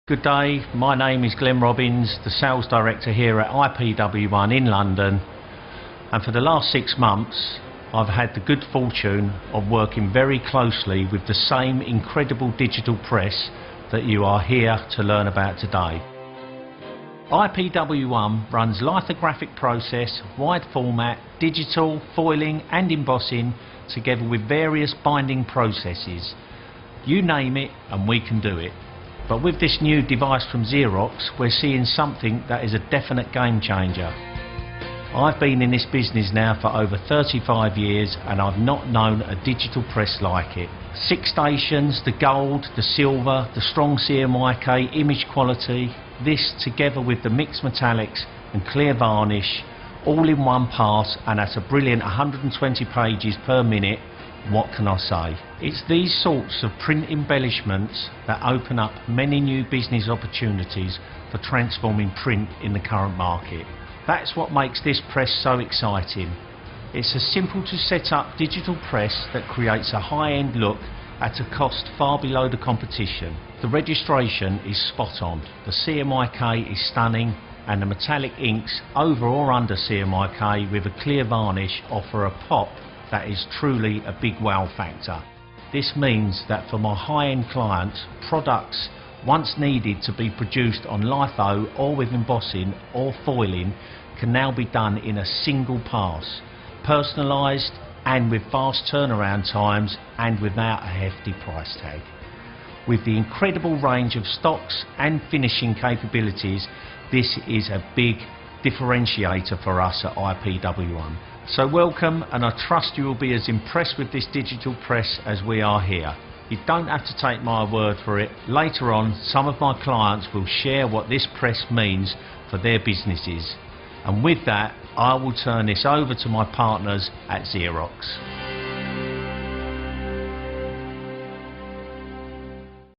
Good day, my name is Glen Robins, the Sales Director here at IPW1 in London, and for the last 6 months I've had the good fortune of working very closely with the same incredible digital press that you are here to learn about today. IPW1 runs lithographic process, wide format, digital, foiling and embossing together with various binding processes. You name it and we can do it. But with this new device from Xerox, we're seeing something that is a definite game changer. I've been in this business now for over 35 years and I've not known a digital press like it. 6 stations, the gold, the silver, the strong CMYK image quality, this together with the mixed metallics and clear varnish, all in one pass and at a brilliant 120 pages per minute. What can I say? It's these sorts of print embellishments that open up many new business opportunities for transforming print in the current market. That's what makes this press so exciting. It's a simple to set up digital press that creates a high-end look at a cost far below the competition. The registration is spot on, the CMYK is stunning, and the metallic inks over or under CMYK with a clear varnish offer a pop that is truly a big wow factor. This means that for my high-end clients, products once needed to be produced on litho or with embossing or foiling can now be done in a single pass, personalised and with fast turnaround times and without a hefty price tag. With the incredible range of stocks and finishing capabilities, this is a big differentiator for us at IPW1. So welcome, and I trust you will be as impressed with this digital press as we are here. You don't have to take my word for it. Later on, some of my clients will share what this press means for their businesses. And with that, I will turn this over to my partners at Xerox.